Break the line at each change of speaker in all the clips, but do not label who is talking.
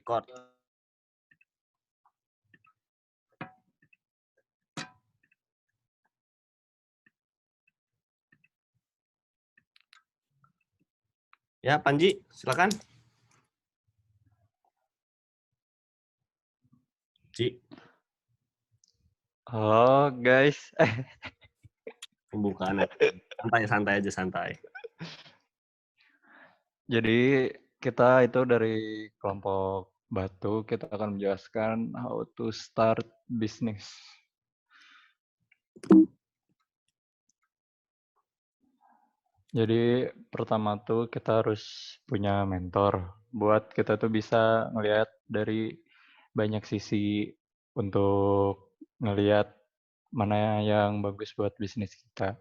Record. Ya, Panji, silakan. Ci,
Halo guys,
pembukaan santai aja, santai.
jadi kita itu dari kelompok Batu, kita akan menjelaskan how to start business. Jadi pertama tuh kita harus punya mentor, buat kita tuh bisa ngelihat dari banyak sisi untuk ngelihat mana yang bagus buat bisnis kita.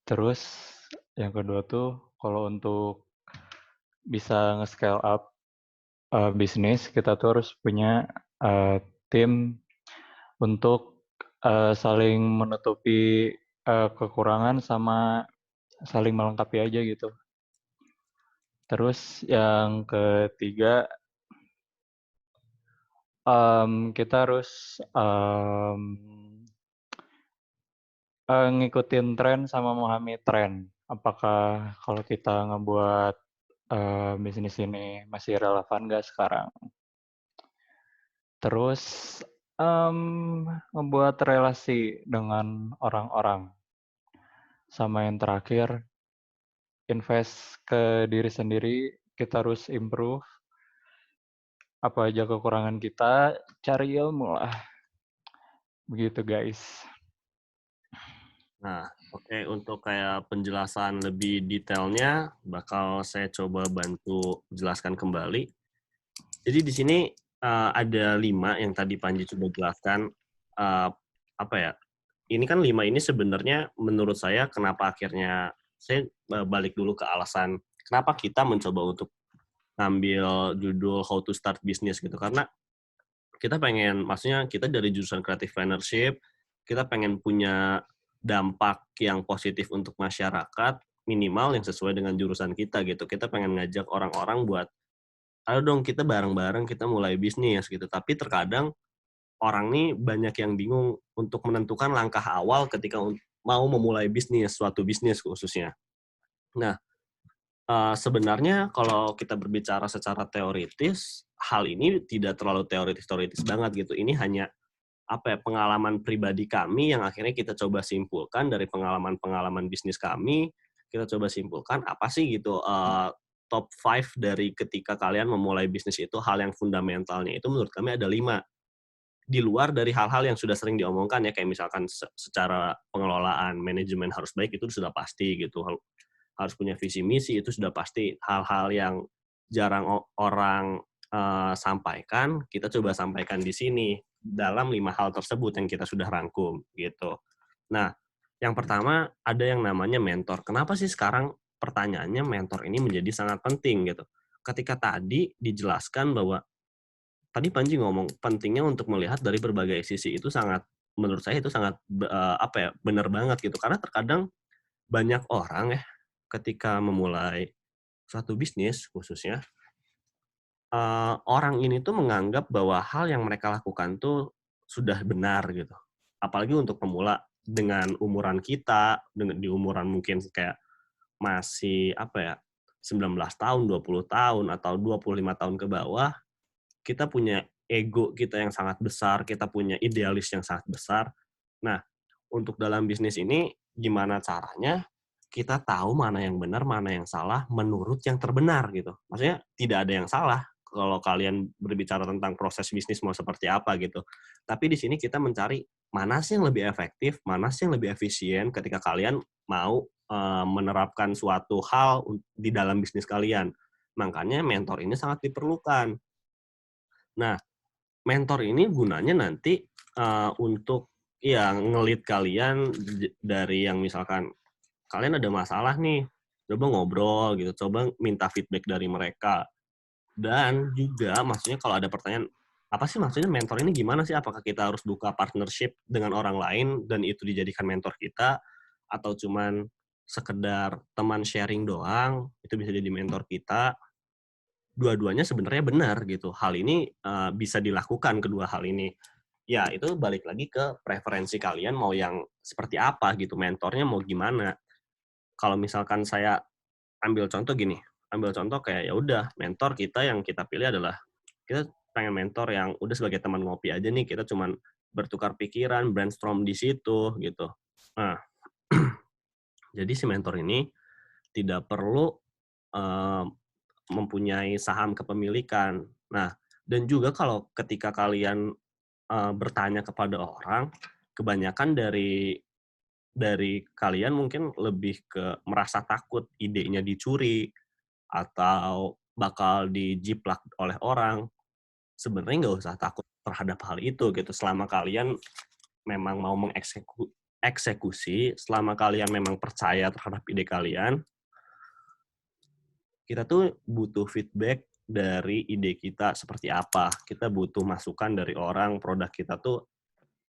Terus yang kedua tuh kalau untuk bisa nge-scale up bisnis, kita tuh harus punya tim untuk saling menutupi kekurangan sama saling melengkapi aja gitu. Terus yang ketiga, kita harus ngikutin tren sama memahami tren. Apakah kalau kita ngebuat bisnis ini masih relevan nggak sekarang? Terus ngebuat relasi dengan orang-orang. Sama yang terakhir, invest ke diri sendiri, kita harus improve apa aja kekurangan kita, cari ilmu lah. Begitu guys.
Nah, oke, untuk kayak penjelasan lebih detailnya, bakal saya coba bantu jelaskan kembali. Jadi di sini ada 5 yang tadi Panji coba jelaskan. Apa ya? Ini kan 5 ini sebenarnya menurut saya kenapa akhirnya saya balik dulu ke alasan kenapa kita mencoba untuk ngambil judul How to Start Business gitu. Karena kita pengen, maksudnya kita dari jurusan Creative Partnership, kita pengen punya dampak yang positif untuk masyarakat, minimal yang sesuai dengan jurusan kita gitu. Kita pengen ngajak orang-orang buat, ayo dong kita bareng-bareng kita mulai bisnis gitu. Tapi terkadang orang nih banyak yang bingung untuk menentukan langkah awal ketika mau memulai bisnis, suatu bisnis khususnya. Nah, sebenarnya kalau kita berbicara secara teoritis, hal ini tidak terlalu teoritis-teoritis banget gitu. Ini hanya pengalaman pribadi kami yang akhirnya kita coba simpulkan dari pengalaman-pengalaman bisnis kami, kita coba simpulkan apa sih gitu top 5 dari ketika kalian memulai bisnis itu, hal yang fundamentalnya itu menurut kami ada 5. Di luar dari hal-hal yang sudah sering diomongkan ya, kayak misalkan secara pengelolaan manajemen harus baik, itu sudah pasti gitu. Harus punya visi misi, itu sudah pasti. Hal-hal yang jarang orang sampaikan, kita coba sampaikan di sini dalam 5 hal tersebut yang kita sudah rangkum gitu. Nah, yang pertama ada yang namanya mentor. Kenapa sih sekarang pertanyaannya mentor ini menjadi sangat penting gitu? Ketika tadi dijelaskan bahwa tadi Panji ngomong pentingnya untuk melihat dari berbagai sisi, itu sangat, menurut saya itu sangat benar banget gitu. Karena terkadang banyak orang ya ketika memulai suatu bisnis khususnya, orang ini tuh menganggap bahwa hal yang mereka lakukan tuh sudah benar gitu. Apalagi untuk pemula dengan umuran kita, dengan di umuran mungkin kayak masih 19 tahun, 20 tahun, atau 25 tahun ke bawah, kita punya ego kita yang sangat besar, kita punya idealis yang sangat besar. Nah, untuk dalam bisnis ini, gimana caranya kita tahu mana yang benar, mana yang salah, menurut yang terbenar gitu. Maksudnya tidak ada yang salah kalau kalian berbicara tentang proses bisnis mau seperti apa gitu. Tapi di sini kita mencari mana sih yang lebih efektif, mana sih yang lebih efisien ketika kalian mau menerapkan suatu hal di dalam bisnis kalian. Makanya mentor ini sangat diperlukan. Nah, mentor ini gunanya nanti untuk ya nge-lead kalian dari yang misalkan kalian ada masalah nih, coba ngobrol gitu, coba minta feedback dari mereka. Dan juga maksudnya kalau ada pertanyaan, apa sih maksudnya mentor ini gimana sih? Apakah kita harus buka partnership dengan orang lain dan itu dijadikan mentor kita? Atau cuman sekedar teman sharing doang, itu bisa jadi mentor kita? dua-duanya sebenarnya benar gitu. Hal ini bisa dilakukan kedua hal ini. Ya, itu balik lagi ke preferensi kalian mau yang seperti apa gitu, mentornya mau gimana. Kalau misalkan saya ambil contoh gini, ambil contoh kayak ya udah mentor kita yang kita pilih adalah kita pengen mentor yang udah sebagai teman ngopi aja nih, kita cuman bertukar pikiran, brainstorm di situ gitu. Nah, jadi si mentor ini tidak perlu eee, mempunyai saham kepemilikan. Nah, dan juga kalau ketika kalian bertanya kepada orang, kebanyakan dari kalian mungkin lebih ke merasa takut idenya dicuri atau bakal dijiplak oleh orang. Sebenarnya nggak usah takut terhadap hal itu gitu, selama kalian memang mau eksekusi, selama kalian memang percaya terhadap ide kalian, kita tuh butuh feedback dari ide kita seperti apa. Kita butuh masukan dari orang, produk kita tuh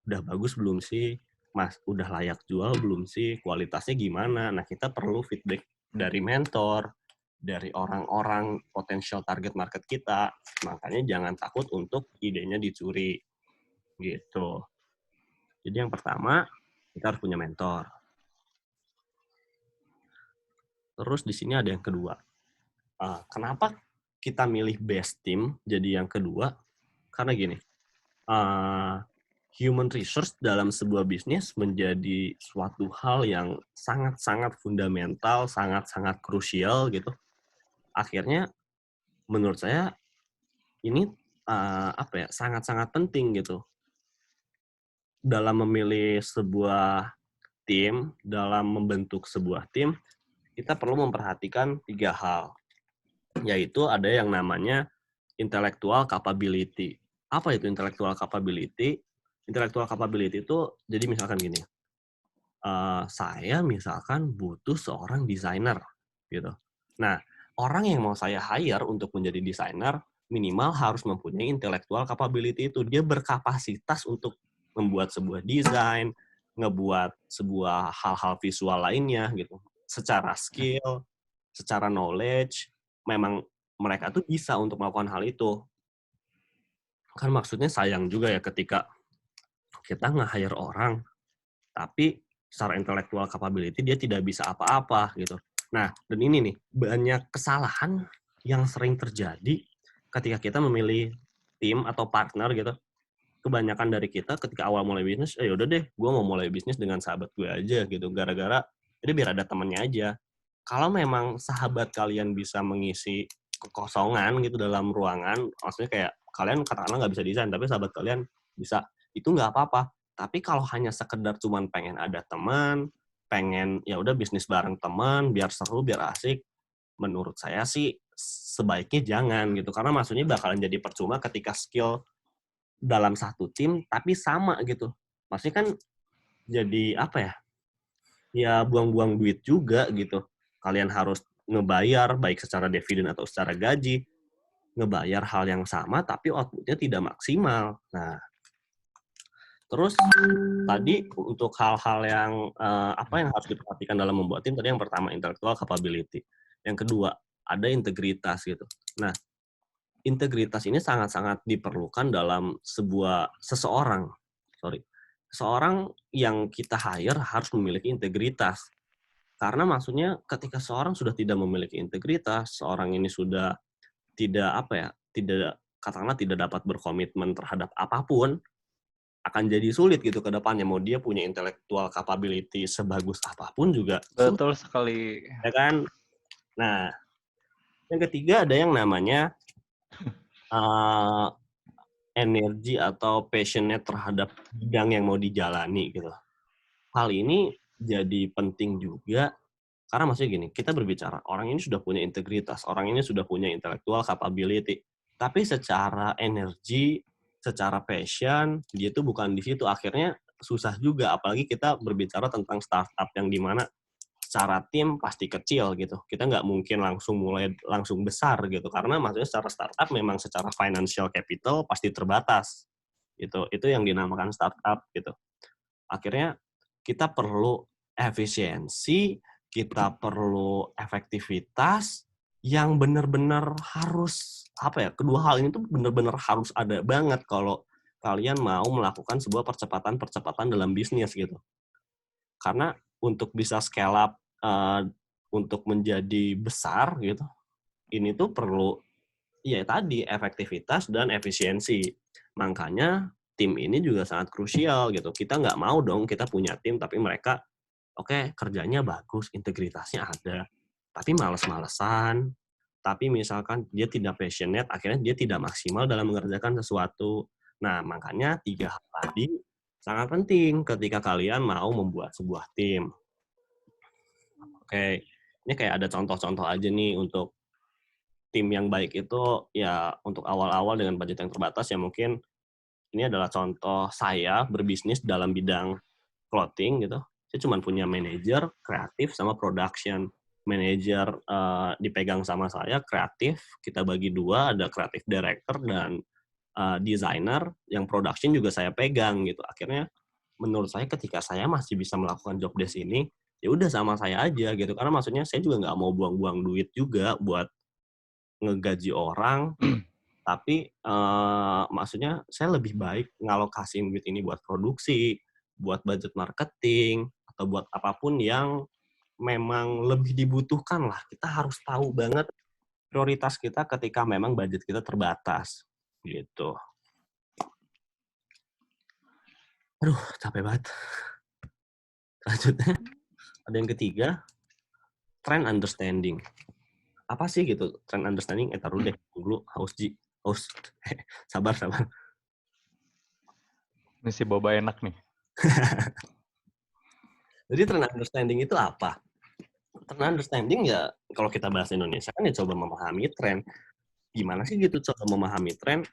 udah bagus belum sih? Mas, udah layak jual belum sih? Kualitasnya gimana? Nah, kita perlu feedback dari mentor, dari orang-orang potensial target market kita. Makanya jangan takut untuk idenya dicuri. Gitu. Jadi yang pertama, kita harus punya mentor. Terus di sini ada yang kedua. Kenapa kita milih best team jadi yang kedua? Karena gini, human resource dalam sebuah bisnis menjadi suatu hal yang sangat-sangat fundamental, sangat-sangat krusial gitu. Akhirnya menurut saya ini sangat-sangat penting gitu dalam memilih sebuah tim, dalam membentuk sebuah tim, kita perlu memperhatikan 3 hal, yaitu ada yang namanya intellectual capability. Apa itu intellectual capability? Intellectual capability itu jadi misalkan gini, saya misalkan butuh seorang desainer gitu. Nah, orang yang mau saya hire untuk menjadi desainer minimal harus mempunyai intellectual capability itu. Dia berkapasitas untuk membuat sebuah desain, ngebuat sebuah hal-hal visual lainnya gitu. Secara skill, secara knowledge, memang mereka tuh bisa untuk melakukan hal itu. Kan maksudnya sayang juga ya ketika kita nge-hire orang tapi secara intellectual capability dia tidak bisa apa-apa gitu. Nah, dan ini nih, banyak kesalahan yang sering terjadi ketika kita memilih tim atau partner gitu. Kebanyakan dari kita ketika awal mulai bisnis, yaudah deh, gue mau mulai bisnis dengan sahabat gue aja gitu. Gara-gara, jadi biar ada temennya aja. Kalau memang sahabat kalian bisa mengisi kekosongan gitu dalam ruangan, maksudnya kayak kalian katakanlah nggak bisa desain, tapi sahabat kalian bisa, itu nggak apa-apa. Tapi kalau hanya sekedar cuman pengen ada teman, pengen ya udah bisnis bareng teman, biar seru, biar asik, menurut saya sih sebaiknya jangan gitu. Karena maksudnya bakalan jadi percuma ketika skill dalam satu tim tapi sama gitu. Maksudnya kan jadi apa ya? Ya buang-buang duit juga gitu. Kalian harus ngebayar baik secara dividen atau secara gaji, ngebayar hal yang sama tapi output-nya tidak maksimal. Nah, terus tadi untuk hal-hal yang apa yang harus diperhatikan dalam membuat tim, tadi yang pertama intellectual capability. Yang kedua, ada integritas gitu. Nah, integritas ini sangat-sangat diperlukan dalam seseorang, seseorang yang kita hire harus memiliki integritas. Karena maksudnya ketika seorang sudah tidak memiliki integritas, seorang ini sudah tidak apa ya, tidak katakanlah tidak dapat berkomitmen terhadap apapun, akan jadi sulit gitu ke depannya. Mau dia punya intellectual capability sebagus apapun juga sulit,
Betul sekali.
ya kan? Nah, yang ketiga ada yang namanya uh, energi atau passion-nya terhadap bidang yang mau dijalani gitu. Hal ini jadi penting juga karena maksudnya gini, kita berbicara orang ini sudah punya integritas, orang ini sudah punya intellectual capability, tapi secara energi, secara passion, dia tuh bukan di situ. Akhirnya susah juga, apalagi kita berbicara tentang startup yang dimana secara tim pasti kecil gitu. Kita nggak mungkin langsung besar gitu, karena maksudnya secara startup memang secara financial capital pasti terbatas. Itu yang dinamakan startup gitu. Akhirnya kita perlu efisiensi, kita perlu efektivitas, yang benar-benar harus, apa ya, kedua hal ini tuh benar-benar harus ada banget kalau kalian mau melakukan sebuah percepatan-percepatan dalam bisnis gitu. Karena untuk bisa scale up, untuk menjadi besar gitu, ini tuh perlu, ya tadi, efektivitas dan efisiensi. Makanya tim ini juga sangat krusial gitu. Kita nggak mau dong kita punya tim tapi mereka, oke, kerjanya bagus, integritasnya ada, tapi males-malesan, tapi misalkan dia tidak passionate, akhirnya dia tidak maksimal dalam mengerjakan sesuatu. Nah, makanya 3 hal tadi sangat penting ketika kalian mau membuat sebuah tim. Oke, ini kayak ada contoh-contoh aja nih untuk tim yang baik itu, ya untuk awal-awal dengan budget yang terbatas ya mungkin ini adalah contoh saya berbisnis dalam bidang clothing gitu. Saya cuma punya manajer, kreatif, sama production. Manajer dipegang sama saya, kreatif kita bagi dua, ada kreatif director dan designer, yang production juga saya pegang gitu. Akhirnya menurut saya ketika saya masih bisa melakukan job desk ini, ya udah sama saya aja gitu. Karena maksudnya saya juga nggak mau buang-buang duit juga buat ngegaji orang, tapi maksudnya saya lebih baik ngalokasiin duit ini buat produksi, buat budget marketing, atau buat apapun yang memang lebih dibutuhkan lah. Kita harus tahu banget prioritas kita ketika memang budget kita terbatas, gitu. Aduh, capek banget. Selanjutnya, ada yang ketiga, trend understanding. Apa sih gitu trend understanding? Taruh deh, dulu haus Ji. Haus. Sabar.
Ini si boba enak nih.
Jadi trend understanding itu apa? Trend understanding ya, kalau kita bahas Indonesia kan ya coba memahami tren. Gimana sih gitu coba memahami tren?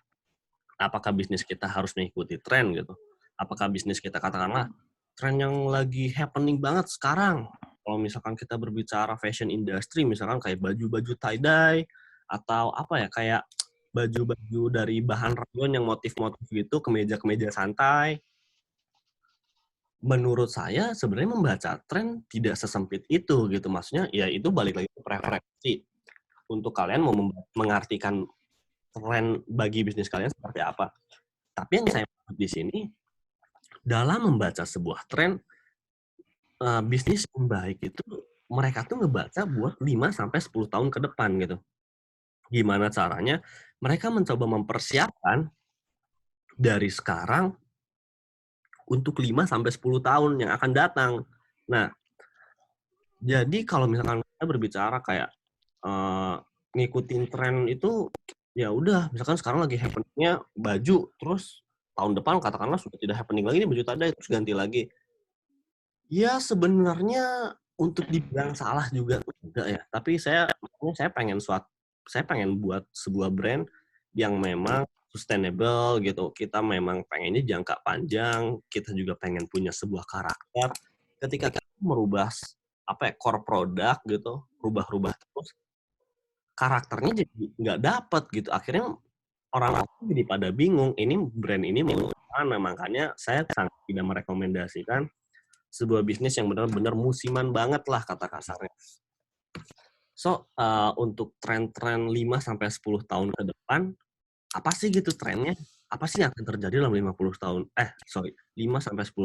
Apakah bisnis kita harus mengikuti tren gitu? Apakah bisnis kita katakanlah tren yang lagi happening banget sekarang? Kalau misalkan kita berbicara fashion industry, misalkan kayak baju-baju tie-dye, atau apa ya, kayak baju-baju dari bahan rayon yang motif-motif gitu, kemeja-kemeja santai. Menurut saya sebenarnya membaca tren tidak sesempit itu gitu. Maksudnya ya itu balik lagi ke preferensi. Untuk kalian mau mengartikan tren bagi bisnis kalian seperti apa. Tapi yang saya maksud di sini, dalam membaca sebuah tren, bisnis yang baik itu mereka tuh ngebaca buat 5-10 tahun ke depan gitu. Gimana caranya? Mereka mencoba mempersiapkan dari sekarang untuk 5-10 tahun yang akan datang. Nah, jadi kalau misalkan kita berbicara kayak ngikutin tren itu, ya udah, misalkan sekarang lagi happening-nya baju, terus tahun depan katakanlah sudah tidak happening lagi nih baju tadai, terus ganti lagi. Ya sebenarnya untuk dibilang salah juga enggak ya, tapi saya pengen buat sebuah brand yang memang sustainable gitu. Kita memang pengennya jangka panjang, kita juga pengen punya sebuah karakter. Ketika kita merubah apa ya, core product gitu, rubah-rubah terus, karakternya jadi nggak dapet gitu. Akhirnya orang-orang jadi pada bingung, ini brand ini mau kemana. Makanya saya sangat tidak merekomendasikan sebuah bisnis yang benar-benar musiman banget lah kata kasarnya. So, untuk tren-tren 5-10 tahun ke depan, apa sih gitu trennya? Apa sih yang akan terjadi dalam 5-10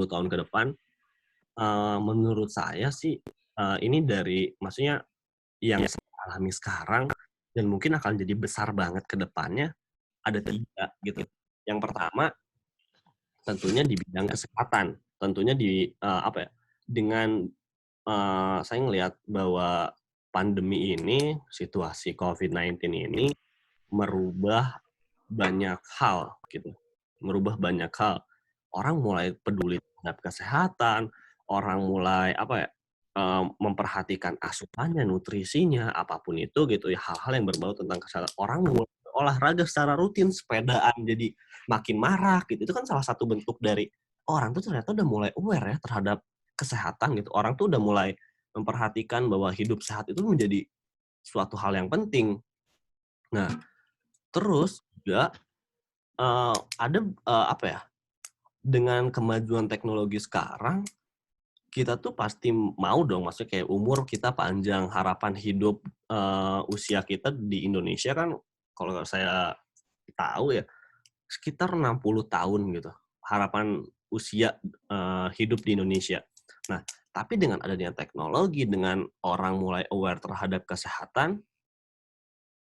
tahun ke depan? Menurut saya sih, ini dari maksudnya yang saya alami sekarang dan mungkin akan jadi besar banget ke depannya, ada 3 gitu. Yang pertama, tentunya di bidang kesehatan. Tentunya di, apa ya, dengan, saya ngelihat bahwa pandemi ini, situasi COVID-19 ini merubah banyak hal gitu, merubah banyak hal. Orang mulai peduli terhadap kesehatan, orang mulai apa ya, memperhatikan asupannya, nutrisinya, apapun itu gitu ya, hal-hal yang berbau tentang kesehatan. Orang mulai olahraga secara rutin, sepedaan jadi makin marak gitu. Itu kan salah satu bentuk dari orang tuh ternyata udah mulai aware ya terhadap kesehatan gitu. Orang tuh udah mulai memperhatikan bahwa hidup sehat itu menjadi suatu hal yang penting. Nah, terus juga ada apa ya, dengan kemajuan teknologi sekarang, kita tuh pasti mau dong, maksudnya kayak umur kita panjang, harapan hidup usia kita di Indonesia kan kalau saya tahu ya sekitar 60 tahun gitu, harapan usia hidup di Indonesia. Nah, tapi dengan adanya teknologi, dengan orang mulai aware terhadap kesehatan,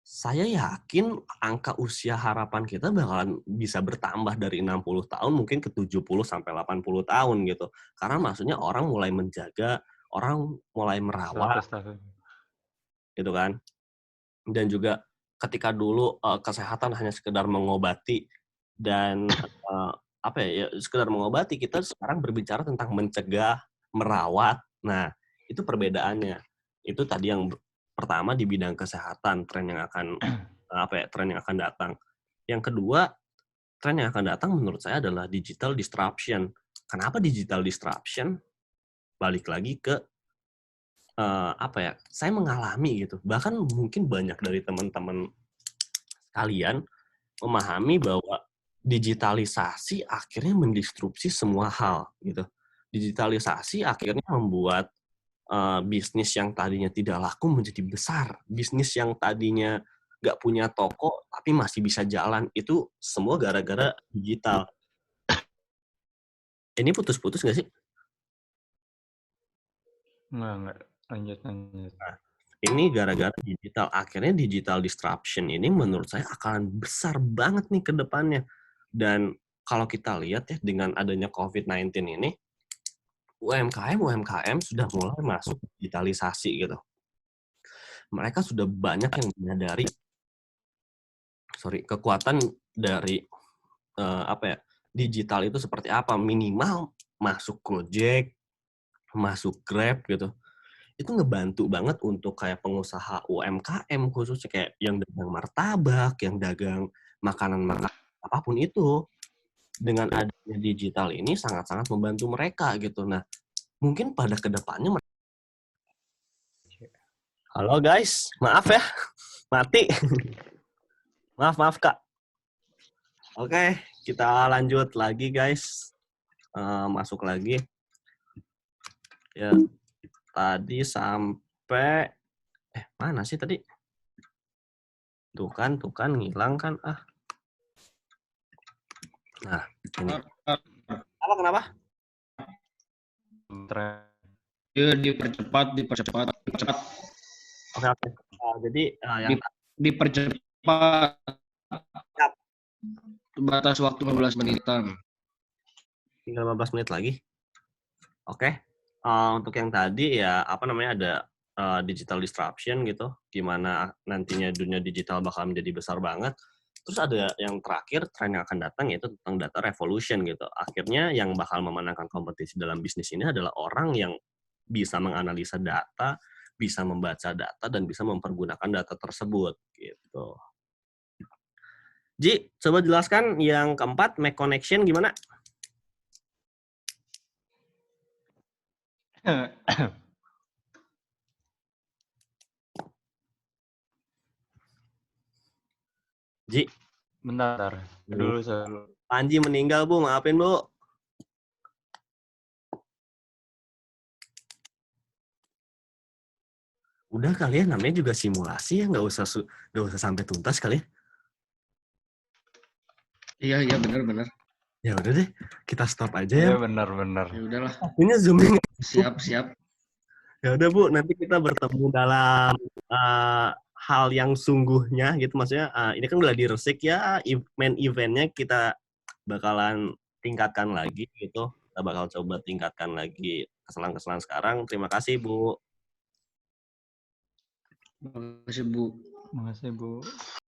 saya yakin angka usia harapan kita bakalan bisa bertambah dari 60 tahun mungkin ke 70 sampai 80 tahun gitu. Karena maksudnya orang mulai menjaga, orang mulai merawat
100 tahun.
gitu kan. Dan juga ketika dulu kesehatan hanya sekedar mengobati dan apa ya, sekedar mengobati, kita sekarang berbicara tentang mencegah, merawat. Nah, itu perbedaannya. Itu tadi yang pertama di bidang kesehatan, tren yang akan tren yang akan datang. Yang kedua, tren yang akan datang menurut saya adalah digital disruption. Kenapa digital disruption? Balik lagi ke saya mengalami gitu. Bahkan mungkin banyak dari teman-teman kalian memahami bahwa digitalisasi akhirnya mendistrupsi semua hal gitu. Digitalisasi akhirnya membuat bisnis yang tadinya tidak laku menjadi besar. Bisnis yang tadinya nggak punya toko tapi masih bisa jalan. Itu semua gara-gara digital. Ini putus-putus nggak sih?
Enggak. Lanjut.
Nah, ini gara-gara digital. Akhirnya digital disruption ini menurut saya akan besar banget nih ke depannya. Dan kalau kita lihat ya dengan adanya COVID-19 ini, UMKM sudah mulai masuk digitalisasi gitu. Mereka sudah banyak yang menyadari kekuatan dari digital itu seperti apa. Minimal masuk Gojek, masuk Grab gitu. Itu ngebantu banget untuk kayak pengusaha UMKM khususnya kayak yang dagang martabak, yang dagang makanan-makanan apapun itu. Dengan adanya digital ini sangat-sangat membantu mereka gitu. Nah, mungkin pada kedepannya halo guys, maaf ya, mati. Maaf Kak. Oke, kita lanjut lagi guys. Masuk lagi. Ya, tadi sampai mana sih tadi? Tuh kan ngilang kan Nah, ini. Kenapa?
Ya, dipercepat.
Oke. Jadi yang
dipercepat batas waktu 15 menitan.
tinggal 15 menit lagi. Oke. Untuk yang tadi ya ada digital disruption gitu, gimana nantinya dunia digital bakal menjadi besar banget. Terus ada yang terakhir, tren yang akan datang yaitu tentang data revolution gitu. Akhirnya yang bakal memenangkan kompetisi dalam bisnis ini adalah orang yang bisa menganalisa data, bisa membaca data, dan bisa mempergunakan data tersebut gitu. Ji, coba jelaskan yang keempat, make connection gimana? Ji.
Bentar. Dulu saya.
Panji meninggal, Bu. Maafin, Bu. Udah kali ya, namanya juga simulasi ya, nggak usah sampai tuntas kali ya.
Iya, benar.
Ya udah deh, kita stop aja ya.
Iya, benar.
Ya udahlah.
Ini zooming.
Siap.
Ya udah Bu, nanti kita bertemu dalam hal yang sungguhnya gitu, maksudnya ini kan udah diresik ya, main eventnya kita bakalan tingkatkan lagi gitu, kita bakal coba tingkatkan lagi kesalahan-kesalahan sekarang. Terima kasih Bu.
Makasih Bu.